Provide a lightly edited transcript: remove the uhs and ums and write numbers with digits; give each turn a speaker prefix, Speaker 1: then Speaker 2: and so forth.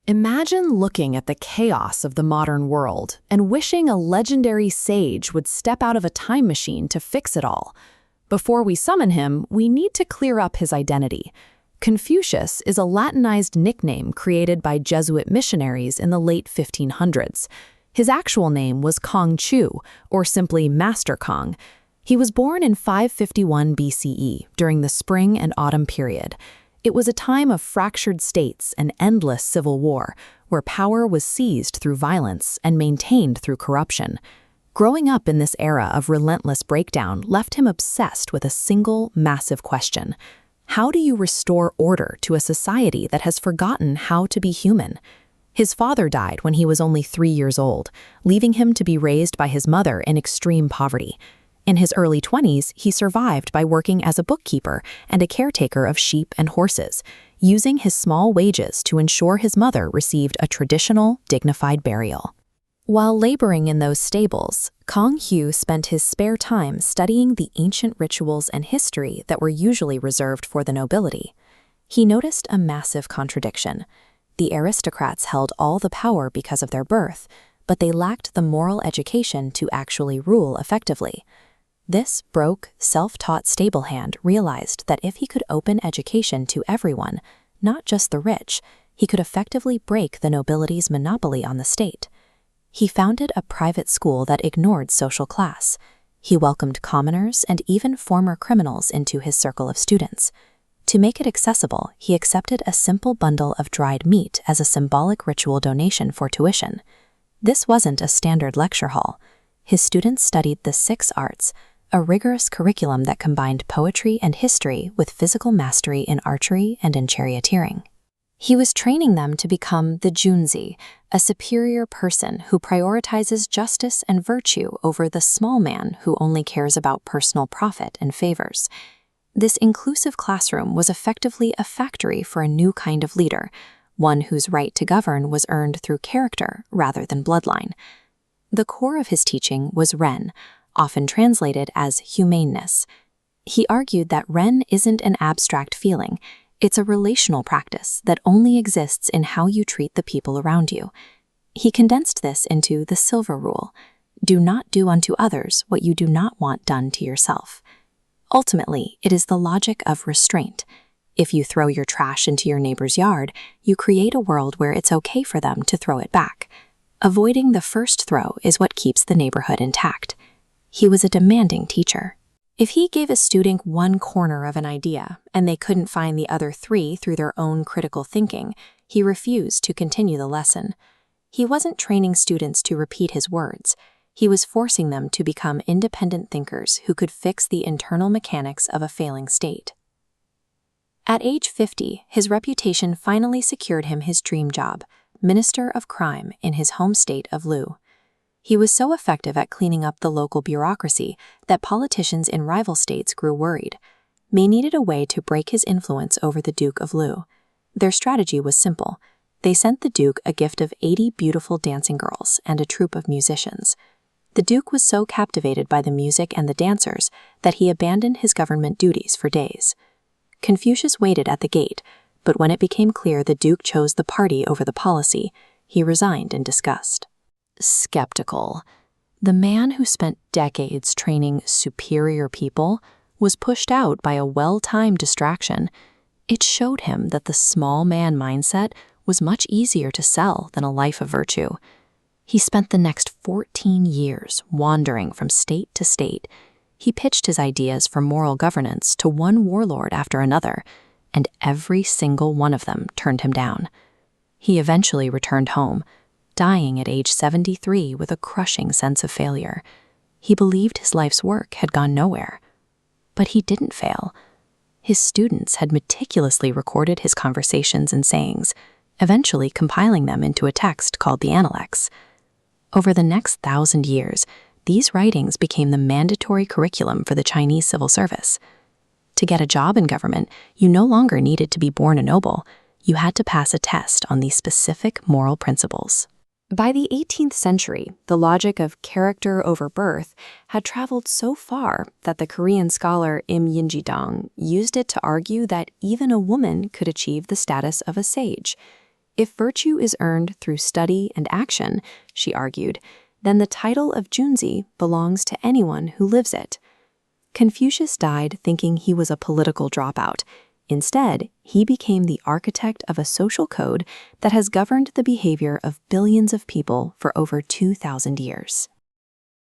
Speaker 1: Imagine looking at the chaos of the modern world and wishing a legendary sage would step out of a time machine to fix it all. Before we summon him, we need to clear up his identity. Confucius is a Latinized nickname created by Jesuit missionaries in the late 1500s. His actual name was Kong Chu, or simply Master Kong. He was born in 551 BCE during the spring and autumn period. It was a time of fractured states and endless civil war, where power was seized through violence and maintained through corruption. Growing up in this era of relentless breakdown left him obsessed with a single, massive question. How do you restore order to a society that has forgotten how to be human? His father died when he was only 3 years old, leaving him to be raised by his mother in extreme poverty. In his early 20s, he survived by working as a bookkeeper and a caretaker of sheep and horses, using his small wages to ensure his mother received a traditional, dignified burial. While laboring in those stables, Kong Hu spent his spare time studying the ancient rituals and history that were usually reserved for the nobility. He noticed a massive contradiction. The aristocrats held all the power because of their birth, but they lacked the moral education to actually rule effectively. This broke, self-taught stablehand realized that if he could open education to everyone, not just the rich, he could effectively break the nobility's monopoly on the state. He founded a private school that ignored social class. He welcomed commoners and even former criminals into his circle of students. To make it accessible, he accepted a simple bundle of dried meat as a symbolic ritual donation for tuition. This wasn't a standard lecture hall. His students studied the 6 arts, a rigorous curriculum that combined poetry and history with physical mastery in archery and in charioteering. He was training them to become the Junzi, a superior person who prioritizes justice and virtue over the small man who only cares about personal profit and favors. This inclusive classroom was effectively a factory for a new kind of leader, one whose right to govern was earned through character rather than bloodline. The core of his teaching was Ren, often translated as humaneness. He argued that Ren isn't an abstract feeling. It's a relational practice that only exists in how you treat the people around you. He condensed this into the silver rule: do not do unto others what you do not want done to yourself. Ultimately, it is the logic of restraint. If you throw your trash into your neighbor's yard, you create a world where it's okay for them to throw it back. Avoiding the first throw is what keeps the neighborhood intact. He was a demanding teacher. If he gave a student one corner of an idea and they couldn't find the other 3 through their own critical thinking, he refused to continue the lesson. He wasn't training students to repeat his words. He was forcing them to become independent thinkers who could fix the internal mechanics of a failing state. At age 50, his reputation finally secured him his dream job, Minister of Crime in his home state of Lu. He was so effective at cleaning up the local bureaucracy that politicians in rival states grew worried. They needed a way to break his influence over the Duke of Lu. Their strategy was simple. They sent the Duke a gift of 80 beautiful dancing girls and a troupe of musicians. The Duke was so captivated by the music and the dancers that he abandoned his government duties for days. Confucius waited at the gate, but when it became clear the Duke chose the party over the policy, he resigned in disgust. Skeptical. The man who spent decades training superior people was pushed out by a well-timed distraction. It showed him that the small man mindset was much easier to sell than a life of virtue. He spent the next 14 years wandering from state to state. He pitched his ideas for moral governance to one warlord after another, and every single one of them turned him down. He eventually returned home, dying at age 73 with a crushing sense of failure. He believed his life's work had gone nowhere. But he didn't fail. His students had meticulously recorded his conversations and sayings, eventually compiling them into a text called the Analects. Over the next 1,000 years, these writings became the mandatory curriculum for the Chinese civil service. To get a job in government, you no longer needed to be born a noble. You had to pass a test on these specific moral principles. By the 18th century, the logic of character over birth had traveled so far that the Korean scholar Im Yinjidong used it to argue that even a woman could achieve the status of a sage. If virtue is earned through study and action, she argued, then the title of Junzi belongs to anyone who lives it. Confucius died thinking he was a political dropout. Instead, he became the architect of a social code that has governed the behavior of billions of people for over 2,000 years.